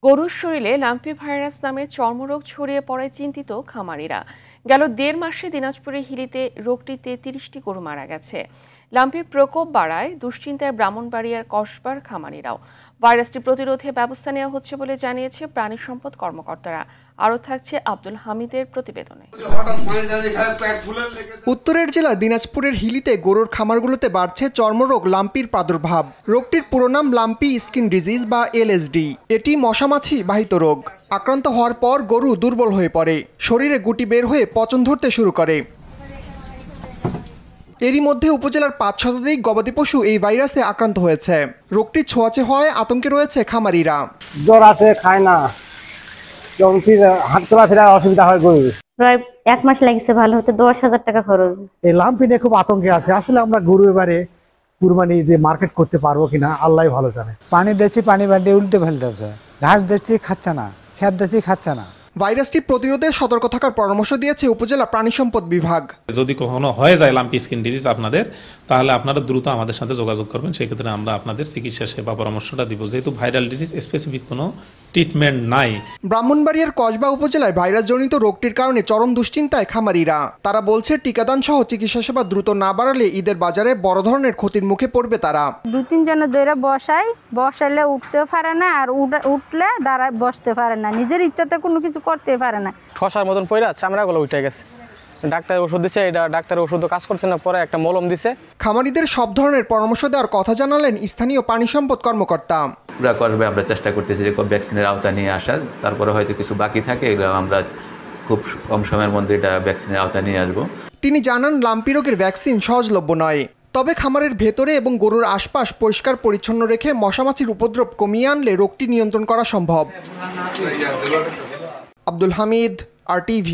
গরুর শরীরে lumpy virus নামের চর্মরোগ ছড়িয়ে পড়ায় চিন্তিত খামারিরা। গেল ১.৫ মাসে দিনাজপুরের হিলিতে রোগটিতে ৩০টি গরু মারা গেছে। লাম্পির প্রকোপ বাড়ায় দুশ্চিন্তায় ব্রাহ্মণবাড়িয়ার কসবার খামারিরাও। ভাইরাসটি প্রতিরোধে ব্যবস্থা নেওয়া হচ্ছে বলে জানিয়েছে প্রাণী সম্পদ কর্মকর্তারা। আরও থাকছে আব্দুল হামিদের প্রতিবেদনে। উত্তরের জেলা দিনাজপুরের হিলিতে গরুর খামারগুলোতে বাড়ছে চর্মরোগ লাম্পির প্রাদুর্ভাব। রোগটির পুরো নাম লাম্পি স্কিন ডিজিজ বা এলএসডি। এটি মশামাছি বাহিত রোগ। আক্রান্ত হওয়ার পর গরু দুর্বল হয়ে পড়ে, শরীরে গুটি বের হয়ে পচন ধরতে শুরু করে। এরই মধ্যে উপজেলার ৫ শতাধিক গবাদি পশু এই ভাইরাসে আক্রান্ত হয়েছে। রোগটি ছোঁয়াচে হওয়ায় আতঙ্কে রয়েছে খামারিরা। জ্বর আসে, খায় না, হাত চলাফেরা অসুবিধা হয় গরু। প্রায় ১ মাস লাগছে ভালো হতে, ১০,০০০ টাকা খরচ। এই লাম্পি নিয়ে খুব আতঙ্কে আছে। আসলে আমরা গরু এবারে কুরবানি দিয়ে মার্কেট করতে পারবো কিনা আল্লাহ ভালো জানে। পানি দিচ্ছি, পানি বাড়িয়ে উল্টে ফেলতেছে, ঘাস দিচ্ছি খাচ্ছে না, খেত দিচ্ছি খাচ্ছে না। ভাইরাসটি প্রতিরোধে সতর্ক থাকার পরামর্শ দিয়েছে উপজেলা প্রাণী সম্পদ বিভাগ। যদি কখনো হয়ে যায় লাম্পি স্কিন ডিজিজ আপনাদের, তাহলে আপনারা দ্রুত আমাদের সাথে যোগাযোগ করবেন। সেক্ষেত্রে আমরা আপনাদের চিকিৎসা সেবা পরামর্শটা দিব। যেহেতু ভাইরাল ডিজিজ স্পেসিফিক কোনো ট্রিটমেন্ট নাই। ব্রাহ্মণবাড়িয়ার কসবা উপজেলায় ভাইরাসজনিত রোগটির কারণে চরম দুশ্চিন্তায় খামারিরা। তারা বলছে টিকাদান সহ চিকিৎসা সেবা দ্রুত না বাড়ালে ঈদের বাজারে বড় ধরনের ক্ষতির মুখে পড়বে তারা। ২-৩ জন ধরে বসাইলে উঠতেও পারে না, আর উঠলে দাঁড়ায় বসতে পারে না, নিজের ইচ্ছাতে কোনো কিছু করতে পারে না। ঠসার মতন পয়রা চামড়াগুলো উঠে গেছে। ডাক্তার ওষুধ দিচ্ছে, এটা ডাক্তারের ওষুধও কাজ করছে না, পরে একটা মলম দিছে। খামারিদের সব ধরনের পরামর্শ দেওয়ার কথা জানালেন স্থানীয় প্রাণী সম্পদ কর্মকর্তা। আমরা চেষ্টা করতেছি যে ভ্যাকসিনের আওতা নিয়ে আসার, তারপরে হয়তো কিছু বাকি থাকে, এগুলো আমরা খুব কম সময়ের মধ্যে এটা ভ্যাকসিনের আওতা নিয়ে আসবো। তিনি জানান লাম্পি রোগের ভ্যাকসিন সহজলভ্য নয়, তবে খামারের ভেতরে এবং গরুর আশপাশ পরিষ্কার পরিচ্ছন্ন রেখে মশামাছির উপদ্রব কমিয়ে আনলে রোগটি নিয়ন্ত্রণ করা সম্ভব। আব্দুল হামিদ, RTV।